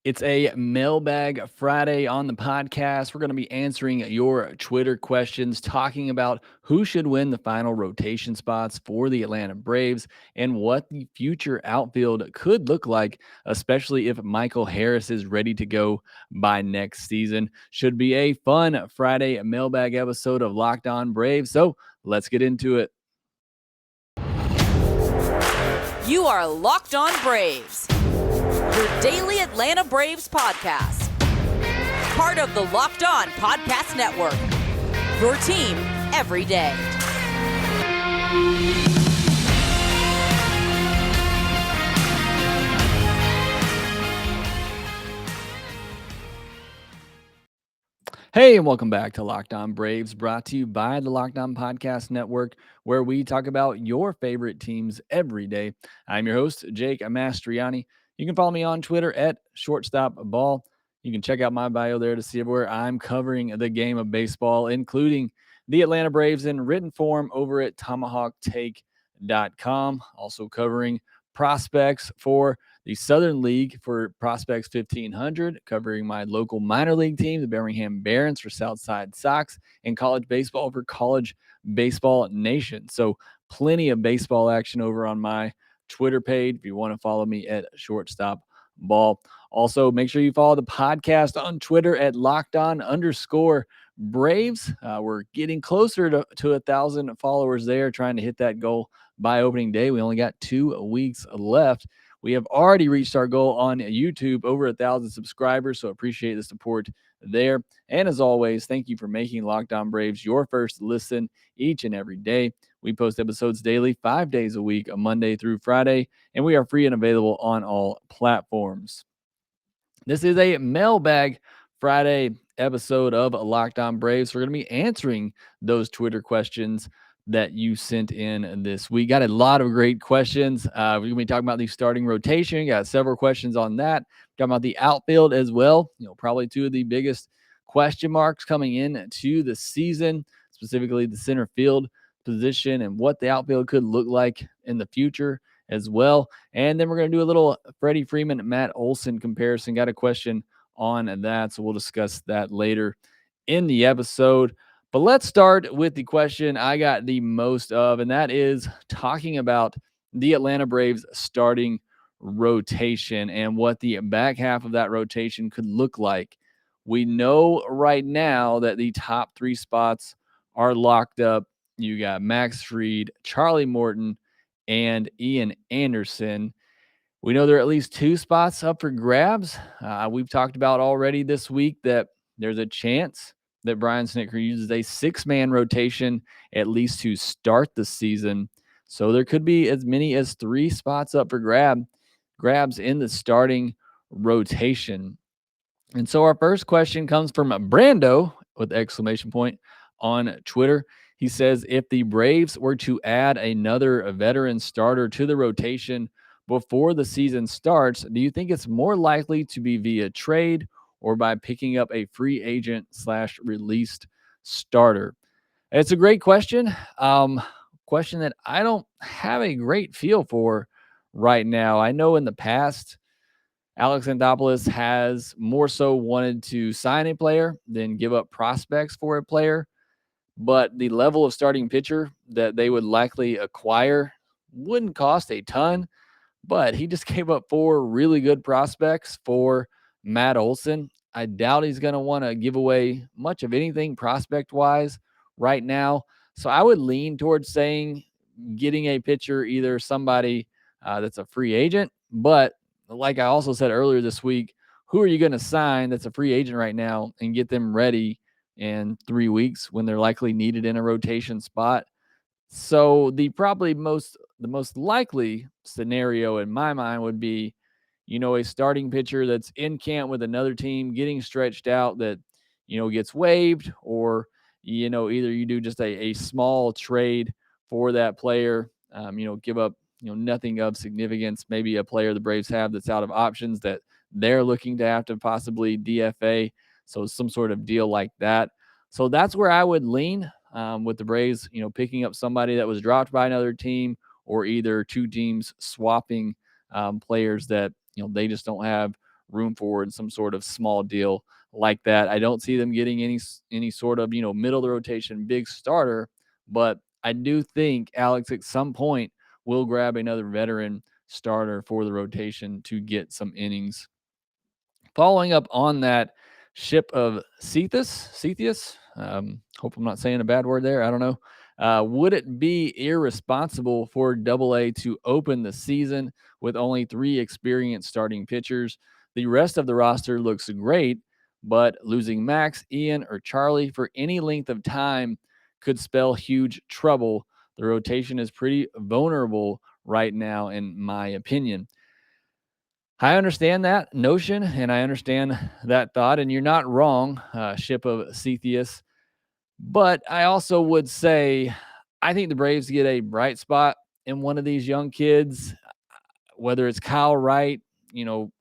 It's a mailbag Friday on the podcast. We're going to be answering your Twitter questions, talking about who should win the final rotation spots for the Atlanta Braves and what the future outfield could look like, especially if Michael Harris is ready to go by next season. Should be a fun Friday mailbag episode of Locked Braves. So let's get into it. You are Locked On Braves, your daily Atlanta Braves podcast. Part of the Locked On Podcast Network, your team every day. Hey, and welcome back to Locked On Braves, brought to you by the Locked On Podcast Network, where we talk about your favorite teams every day. I'm your host, Jake Mastroianni. You can follow me on Twitter at shortstopball. You can check out my bio there to see where I'm covering the game of baseball, including the Atlanta Braves in written form over at tomahawktake.com. Also covering prospects for the Southern League for Prospects 1500, covering my local minor league team, the Birmingham Barons for Southside Sox, and college baseball for College Baseball Nation. So plenty of baseball action over on my Twitter page if you want to follow me at Shortstop Ball. Also, make sure you follow the podcast on Twitter at LockedOn_Braves. We're getting closer to 1,000 followers there, trying to hit that goal by opening day. We only got 2 weeks left. We have already reached our goal on YouTube, over 1,000 subscribers, so appreciate the support there. And as always, thank you for making Locked On Braves your first listen each and every day. We post episodes daily, 5 days a week, Monday through Friday, and we are free and available on all platforms. This is a mailbag Friday episode of Locked On Braves. We're going to be answering those Twitter questions that you sent in this week. Got a lot of great questions. We're going to be talking about the starting rotation. Got several questions on that. Talking about the outfield as well. Probably two of the biggest question marks coming in to the season, specifically the center field position and what the outfield could look like in the future as well. And then we're going to do a little Freddie Freeman, Matt Olson comparison. Got a question on that, so we'll discuss that later in the episode. But let's start with the question I got the most of, and that is talking about the Atlanta Braves starting rotation and what the back half of that rotation could look like. We know right now that the top 3 spots are locked up. You got Max Fried, Charlie Morton, and Ian Anderson. We know there are at least 2 spots up for grabs. We've talked about already this week that there's a chance that Brian Snitker uses a 6-man rotation at least to start the season. So there could be as many as 3 spots up for grabs in the starting rotation. And so our first question comes from Brando with exclamation point on Twitter. He says, if the Braves were to add another veteran starter to the rotation before the season starts, do you think it's more likely to be via trade or by picking up a free agent / released starter? It's a great question. Question that I don't have a great feel for right now. I know in the past, Alex Anthopoulos has more so wanted to sign a player than give up prospects for a player. But the level of starting pitcher that they would likely acquire wouldn't cost a ton. But he just gave up 4 really good prospects for Matt Olson. I doubt he's going to want to give away much of anything prospect-wise right now. So I would lean towards saying getting a pitcher, either somebody that's a free agent, but like I also said earlier this week, who are you going to sign that's a free agent right now and get them ready in 3 weeks when they're likely needed in a rotation spot? So the most likely scenario in my mind would be, a starting pitcher that's in camp with another team getting stretched out that, gets waived, or, either you do just a small trade for that player, give up, nothing of significance, maybe a player the Braves have that's out of options that they're looking to have to possibly DFA. So some sort of deal like that. So that's where I would lean with the Braves, picking up somebody that was dropped by another team, or either 2 teams swapping players that, they just don't have room for in some sort of small deal like that. I don't see them getting any sort of, middle of the rotation big starter, but I do think Alex at some point will grab another veteran starter for the rotation to get some innings. Following up on that ship of Cetheus, hope I'm not saying a bad word there. I don't know. Would it be irresponsible for Double A to open the season with only 3 experienced starting pitchers? The rest of the roster looks great, but losing Max, Ian, or Charlie for any length of time could spell huge trouble. The rotation is pretty vulnerable right now, in my opinion. I understand that notion and I understand that thought, and you're not wrong, ship of Cetheus. But I also would say I think the Braves get a bright spot in one of these young kids, whether it's Kyle Wright,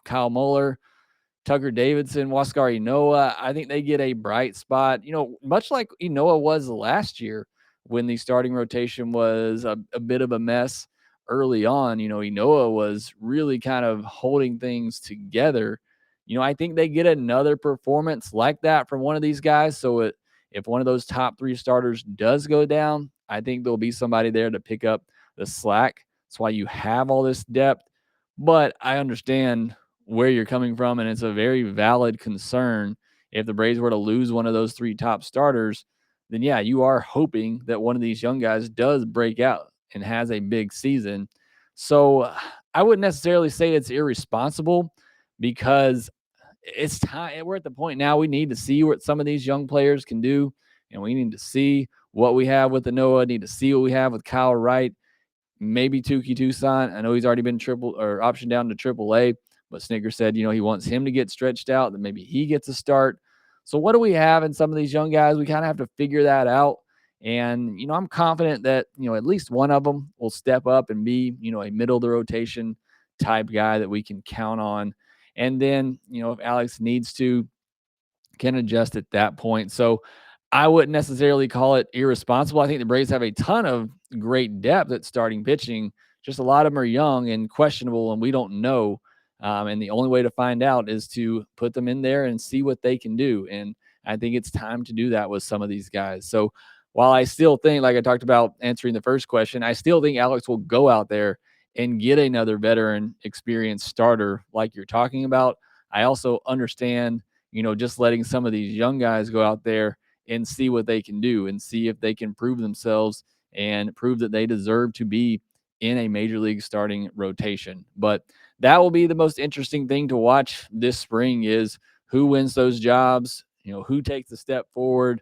Kyle Muller, Tucker Davidson, Huascar Inoa. I think they get a bright spot, much like Inoa was last year when the starting rotation was a bit of a mess early on. Inoa was really kind of holding things together. I think they get another performance like that from one of these guys. So if one of those top 3 starters does go down, I think there'll be somebody there to pick up the slack. That's why you have all this depth. But I understand where you're coming from, and it's a very valid concern. If the Braves were to lose one of those 3 top starters, then yeah, you are hoping that one of these young guys does break out and has a big season. So I wouldn't necessarily say it's irresponsible because it's time. We're at the point now we need to see what some of these young players can do, and we need to see what we have with the Noah, need to see what we have with Kyle Wright, maybe Tukey Tucson. I know he's already been triple or optioned down to AAA, but Snigger said, he wants him to get stretched out, that maybe he gets a start. So what do we have in some of these young guys? We kind of have to figure that out. And, I'm confident that, at least one of them will step up and be, a middle of the rotation type guy that we can count on. And then, if Alex needs to, can adjust at that point. So I wouldn't necessarily call it irresponsible. I think the Braves have a ton of great depth at starting pitching. Just a lot of them are young and questionable, and we don't know. And the only way to find out is to put them in there and see what they can do. And I think it's time to do that with some of these guys. So while I still think, like I talked about answering the first question, I still think Alex will go out there and get another veteran experienced starter like you're talking about. I also understand, just letting some of these young guys go out there and see what they can do and see if they can prove themselves and prove that they deserve to be in a major league starting rotation. But that will be the most interesting thing to watch this spring is who wins those jobs, who takes the step forward.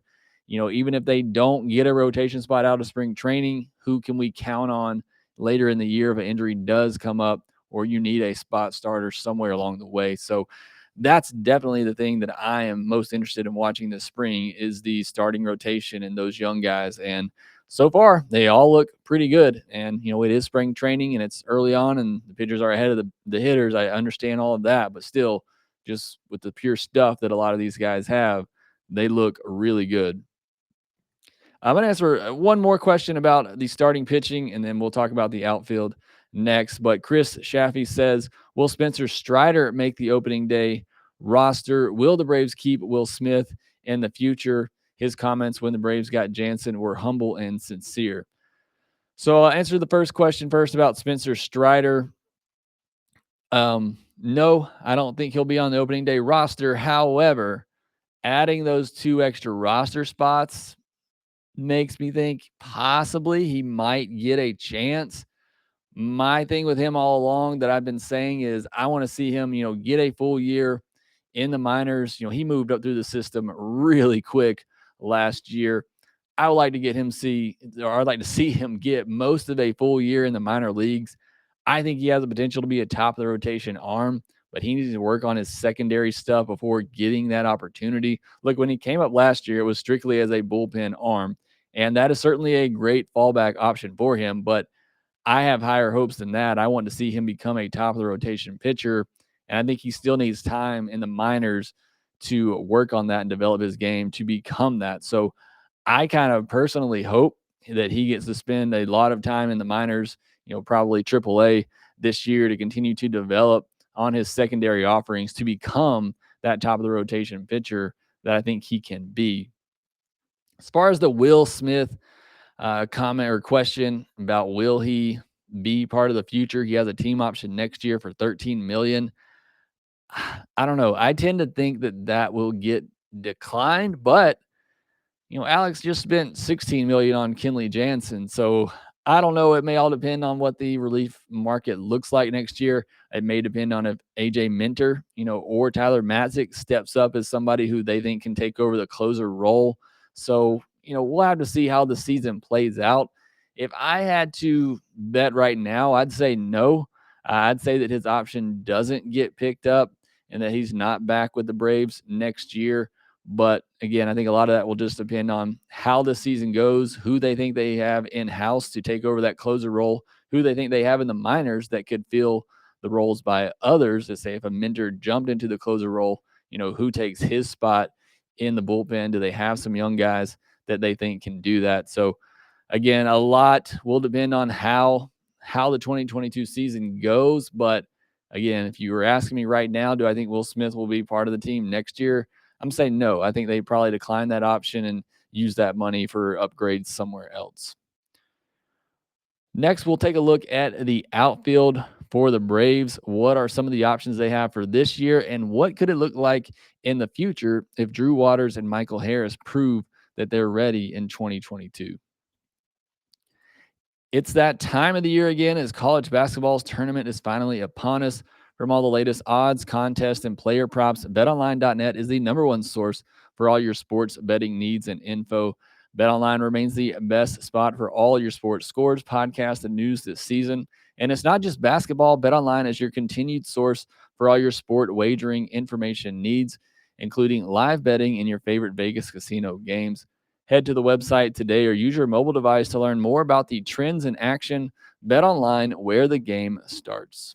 Even if they don't get a rotation spot out of spring training, who can we count on later in the year if an injury does come up or you need a spot starter somewhere along the way. So that's definitely the thing that I am most interested in watching this spring is the starting rotation and those young guys. And so far, they all look pretty good. And, it is spring training and it's early on and the pitchers are ahead of the hitters. I understand all of that, but still, just with the pure stuff that a lot of these guys have, they look really good. I'm going to answer one more question about the starting pitching, and then we'll talk about the outfield next. But Chris Shaffey says, will Spencer Strider make the opening day roster? Will the Braves keep Will Smith in the future? His comments when the Braves got Jansen were humble and sincere. So I'll answer the first question first about Spencer Strider. No, I don't think he'll be on the opening day roster. However, adding those 2 extra roster spots makes me think possibly he might get a chance. My thing with him all along that I've been saying is I want to see him, get a full year in the minors. He moved up through the system really quick last year. I would like to I'd like to see him get most of a full year in the minor leagues. I think he has the potential to be a top of the rotation arm, but he needs to work on his secondary stuff before getting that opportunity. Look, when he came up last year, it was strictly as a bullpen arm, and that is certainly a great fallback option for him, but I have higher hopes than that. I want to see him become a top of the rotation pitcher, and I think he still needs time in the minors to work on that and develop his game to become that. So I kind of personally hope that he gets to spend a lot of time in the minors, probably AAA this year to continue to develop on his secondary offerings to become that top of the rotation pitcher that I think he can be. As far as the Will Smith comment or question about will he be part of the future, he has a team option next year for $13 million. I don't know. I tend to think that will get declined, but Alex just spent $16 million on Kenley Jansen. So I don't know. It may all depend on what the relief market looks like next year. It may depend on if AJ Minter, or Tyler Matzik steps up as somebody who they think can take over the closer role. So, we'll have to see how the season plays out. If I had to bet right now, I'd say no. I'd say that his option doesn't get picked up and that he's not back with the Braves next year. But again, I think a lot of that will just depend on how the season goes, who they think they have in-house to take over that closer role, who they think they have in the minors that could fill the roles by others. To say if a Minter jumped into the closer role, who takes his spot in the bullpen? Do they have some young guys that they think can do that? So again, a lot will depend on how the 2022 season goes. But again, if you were asking me right now, do I think Will Smith will be part of the team next year? I'm saying no. I think they probably decline that option and use that money for upgrades somewhere else. Next, we'll take a look at the outfield for the Braves. What are some of the options they have for this year, and what could it look like in the future if Drew Waters and Michael Harris prove that they're ready in 2022? It's that time of the year again as college basketball's tournament is finally upon us. From all the latest odds, contests, and player props, betonline.net is the number one source for all your sports betting needs and info. BetOnline remains the best spot for all your sports scores, podcasts, and news this season. And it's not just basketball. BetOnline is your continued source for all your sport wagering information needs, including live betting in your favorite Vegas casino games. Head to the website today or use your mobile device to learn more about the trends in action. BetOnline, where the game starts.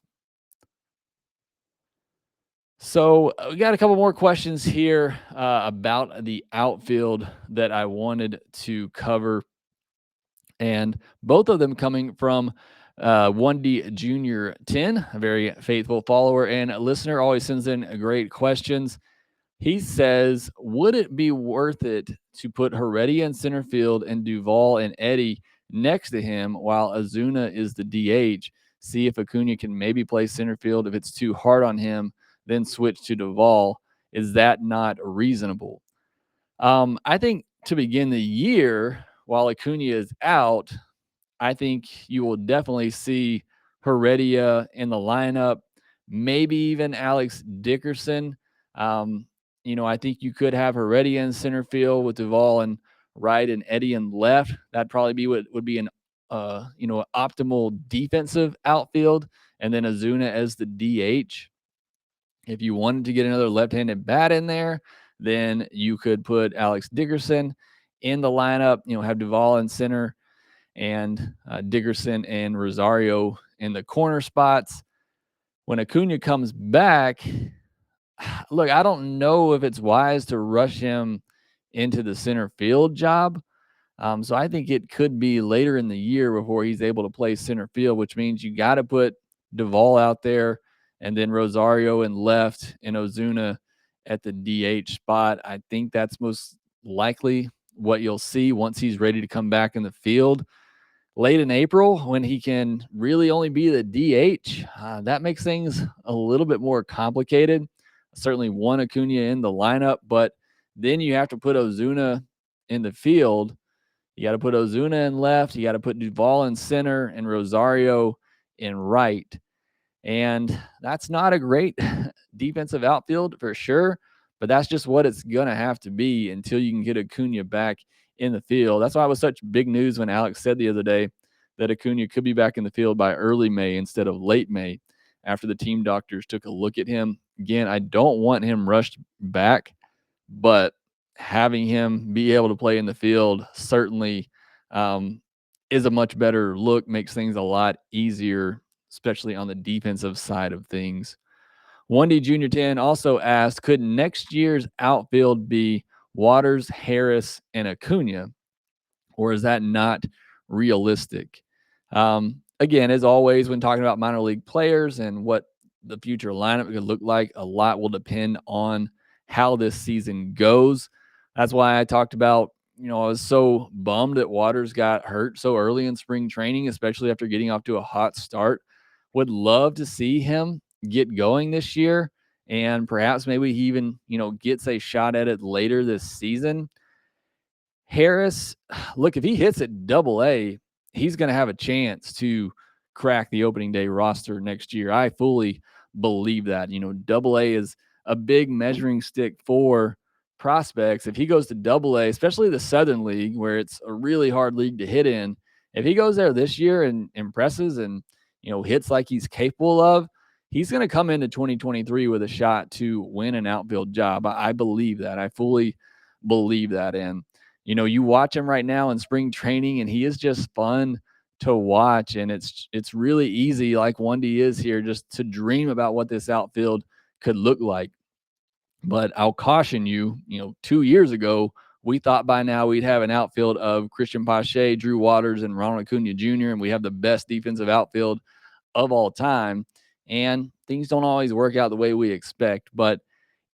So we got a couple more questions here about the outfield that I wanted to cover, and both of them coming from 1D Junior 10, a very faithful follower and listener, always sends in great questions. He says, would it be worth it to put Heredia in center field and Duvall and Eddie next to him while Azuna is the DH? See if Acuna can maybe play center field. If it's too hard on him, then switch to Duvall. Is that not reasonable? I think to begin the year, while Acuna is out, I think you will definitely see Heredia in the lineup, maybe even Alex Dickerson. I think you could have Heredia in center field with Duvall and right and Eddie in left. That'd probably be what would be an optimal defensive outfield, and then Azuna as the DH. If you wanted to get another left-handed bat in there, then you could put Alex Dickerson in the lineup, have Duvall in center and Dickerson and Rosario in the corner spots. When Acuna comes back, look, I don't know if it's wise to rush him into the center field job. So I think it could be later in the year before he's able to play center field, which means you got to put Duvall out there and then Rosario in left and Ozuna at the DH spot. I think that's most likely what you'll see once he's ready to come back in the field late in April when he can really only be the DH. That makes things a little bit more complicated. Certainly one Acuna in the lineup, but then you have to put Ozuna in the field. You got to put Ozuna in left. You got to put Duvall in center and Rosario in right. And that's not a great defensive outfield for sure, but that's just what it's going to have to be until you can get Acuna back in the field. That's why it was such big news when Alex said the other day that Acuna could be back in the field by early May instead of late May after the team doctors took a look at him. Again, I don't want him rushed back, but having him be able to play in the field certainly is a much better look, makes things a lot easier, especially on the defensive side of things. 1D Junior 10 also asked, could next year's outfield be Waters, Harris, and Acuna, or is that not realistic? Again, as always, when talking about minor league players and what the future lineup could look like, a lot will depend on how this season goes. That's why I talked about, I was so bummed that Waters got hurt so early in spring training, especially after getting off to a hot start. Would love to see him get going this year, and perhaps maybe he even, gets a shot at it later this season. Harris, look, if he hits at double A, he's going to have a chance to crack the opening day roster next year. I fully believe that. Double A is a big measuring stick for prospects. If he goes to double A, especially the Southern League, where it's a really hard league to hit in, if he goes there this year and impresses and, hits like he's capable of, he's going to come into 2023 with a shot to win an outfield job. I believe that. I fully believe that. And you watch him right now in spring training, and he is just fun to watch. And it's really easy, like 1D is here, just to dream about what this outfield could look like. But I'll caution you, 2 years ago, we thought by now we'd have an outfield of Christian Pache, Drew Waters, and Ronald Acuna Jr., and we have the best defensive outfield of all time. And things don't always work out the way we expect. But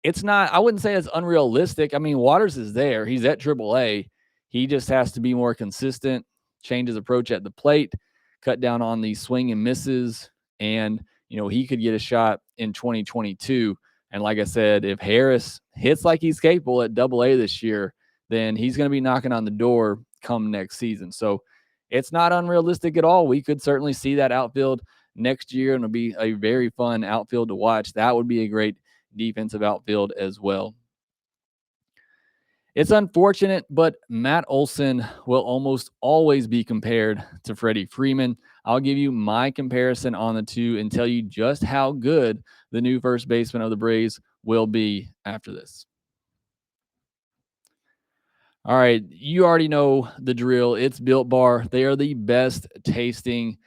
it's not, I wouldn't say it's unrealistic. I mean, Waters is there. He's at AAA. He just has to be more consistent, change his approach at the plate, cut down on the swing and misses, and, he could get a shot in 2022. And like I said, if Harris hits like he's capable at AA this year, then he's going to be knocking on the door come next season. So it's not unrealistic at all. We could certainly see that outfield next year, and it'll be a very fun outfield to watch. That would be a great defensive outfield as well. It's unfortunate, but Matt Olson will almost always be compared to Freddie Freeman. I'll give you my comparison on the two and tell you just how good the new first baseman of the Braves will be after this. All right, you already know the drill. It's Built Bar. They are the best tasting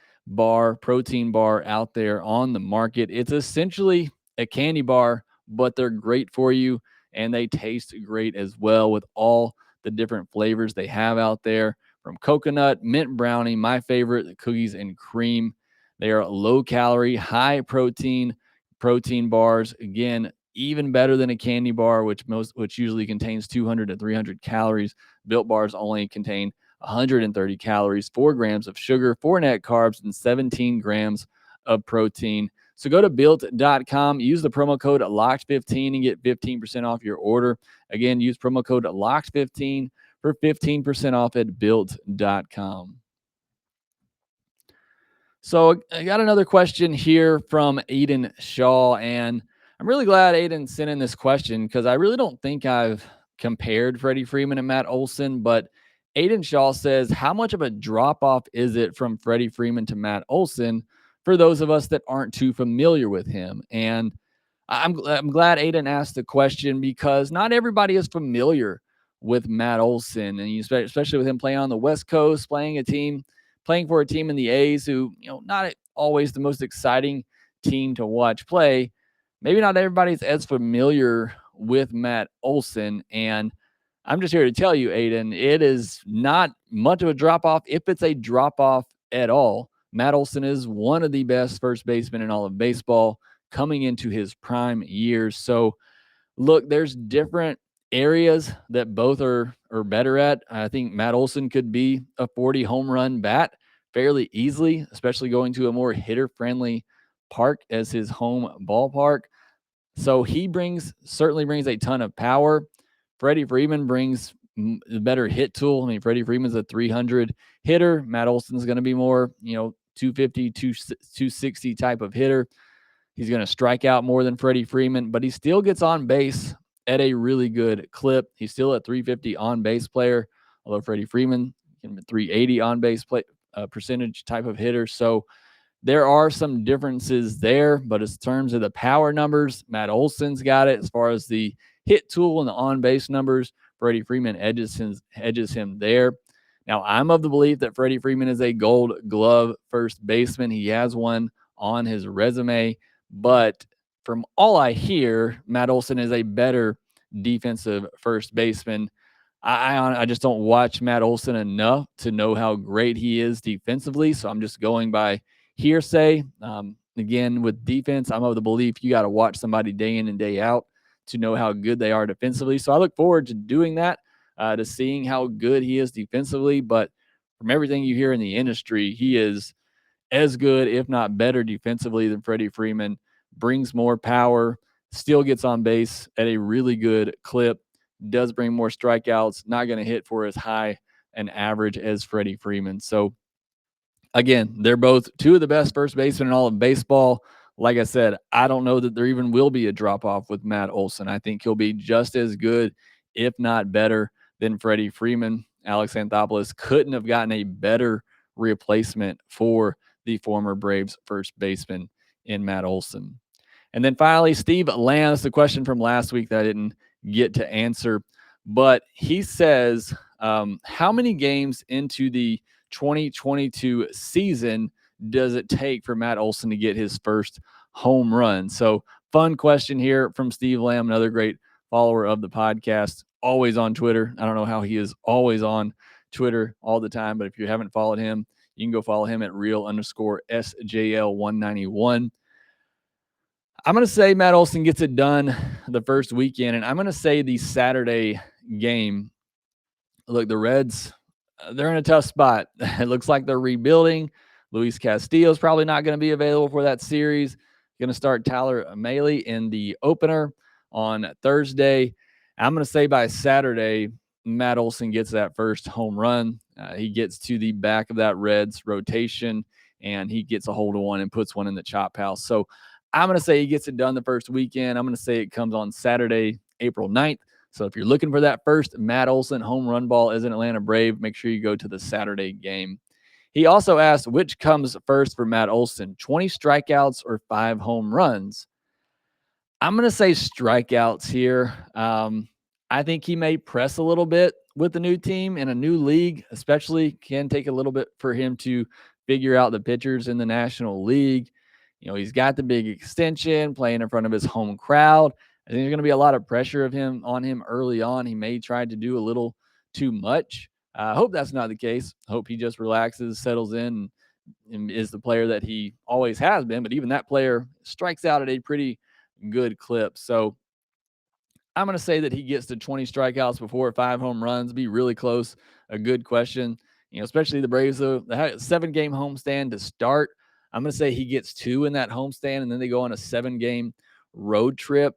protein bar out there on the market. It's essentially a candy bar, but they're great for you, and they taste great as well with all the different flavors they have out there, from coconut, mint brownie, my favorite, the cookies and cream. They are low calorie, high protein bars. Again, even better than a candy bar, which usually contains 200 to 300 calories. Built bars only contain 130 calories, 4 grams of sugar, 4 net carbs, and 17 grams of protein. So go to built.com, use the promo code LOCKED15 and get 15% off your order. Again, use promo code LOCKED15 for 15% off at built.com. So I got another question here from Aiden Shaw, and I'm really glad Aiden sent in this question because I really don't think I've compared Freddie Freeman and Matt Olson, but Aiden Shaw says, how much of a drop-off is it from Freddie Freeman to Matt Olson for those of us that aren't too familiar with him? And I'm glad Aiden asked the question because not everybody is familiar with Matt Olson, and especially with him playing on the West Coast, playing for a team in the A's who, not always the most exciting team to watch play. Maybe not everybody's as familiar with Matt Olson. And I'm just here to tell you, Aiden, it is not much of a drop-off, if it's a drop-off at all. Matt Olson is one of the best first basemen in all of baseball coming into his prime years. So, look, there's different areas that both are better at. I think Matt Olson could be a 40 home run bat fairly easily, especially going to a more hitter-friendly park as his home ballpark. So he certainly brings a ton of power. Freddie Freeman brings a better hit tool. I mean, Freddie Freeman's a 300 hitter. Matt Olson's going to be more, 250, 260 type of hitter. He's going to strike out more than Freddie Freeman, but he still gets on base at a really good clip. He's still a 350 on base player, although Freddie Freeman can be 380 on base percentage type of hitter. So there are some differences there, but in terms of the power numbers, Matt Olson's got it. As far as the hit tool and the on-base numbers, Freddie Freeman edges him there. Now, I'm of the belief that Freddie Freeman is a Gold Glove first baseman. He has one on his resume, but from all I hear, Matt Olson is a better defensive first baseman. I just don't watch Matt Olson enough to know how great he is defensively, so I'm just going by hearsay. again, with defense, I'm of the belief you got to watch somebody day in and day out to know how good they are defensively. So I look forward to doing that, to seeing how good he is defensively. But from everything you hear in the industry, he is as good, if not better, defensively than Freddie Freeman, brings more power, still gets on base at a really good clip, does bring more strikeouts, not going to hit for as high an average as Freddie Freeman. So, again, they're both two of the best first basemen in all of baseball. Like I said, I don't know that there even will be a drop off with Matt Olson. I think he'll be just as good, if not better, than Freddie Freeman. Alex Anthopoulos couldn't have gotten a better replacement for the former Braves first baseman in Matt Olson. And then finally, Steve Lamb. That's the question from last week that I didn't get to answer. But he says, how many games into the 2022 season does it take for Matt Olson to get his first home run? So, fun question here from Steve Lamb, another great follower of the podcast, always on Twitter. I don't know how he is always on Twitter all the time, but if you haven't followed him, you can go follow him at real_SJL191. I'm going to say Matt Olson gets it done the first weekend, and I'm going to say the Saturday game. Look, the Reds, they're in a tough spot. It looks like they're rebuilding. Luis Castillo is probably not going to be available for that series. Going to start Tyler Mahle in the opener on Thursday. I'm going to say by Saturday, Matt Olson gets that first home run. He gets to the back of that Reds rotation, and he gets a hold of one and puts one in the chop house. So I'm going to say he gets it done the first weekend. I'm going to say it comes on Saturday, April 9th. So if you're looking for that first Matt Olson home run ball as an Atlanta Brave, make sure you go to the Saturday game. He also asked, which comes first for Matt Olson, 20 strikeouts or 5 home runs? I'm going to say strikeouts here. I think he may press a little bit with the new team in a new league, especially can take a little bit for him to figure out the pitchers in the National League. You know, he's got the big extension, playing in front of his home crowd. I think there's going to be a lot of pressure on him early on. He may try to do a little too much. I hope that's not the case. I hope he just relaxes, settles in, and is the player that he always has been. But even that player strikes out at a pretty good clip. So I'm going to say that he gets to 20 strikeouts before 5 home runs. Be really close. A good question. You know, especially the Braves, though, they had a 7-game homestand to start. I'm going to say he gets 2 in that homestand, and then they go on a 7-game road trip.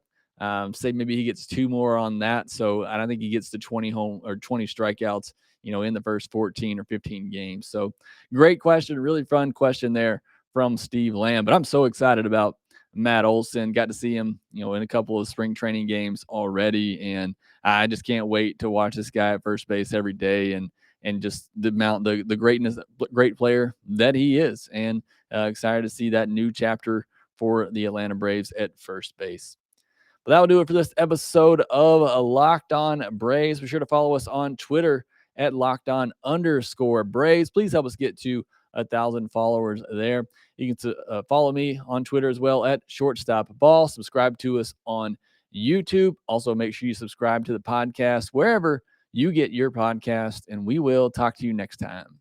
Say maybe he gets 2 more on that. So I don't think he gets to 20 strikeouts, you know, in the first 14 or 15 games. So great question. Really fun question there from Steve Lamb. But I'm so excited about Matt Olson. Got to see him, you know, in a couple of spring training games already, and I just can't wait to watch this guy at first base every day and just the great player that he is, and excited to see that new chapter for the Atlanta Braves at first base. But that will do it for this episode of Locked On Braves. Be sure to follow us on Twitter at LockedOn_Braves. Please help us get to 1,000 followers there. You can follow me on Twitter as well at ShortstopBall. Subscribe to us on YouTube. Also, make sure you subscribe to the podcast wherever you get your podcast, and we will talk to you next time.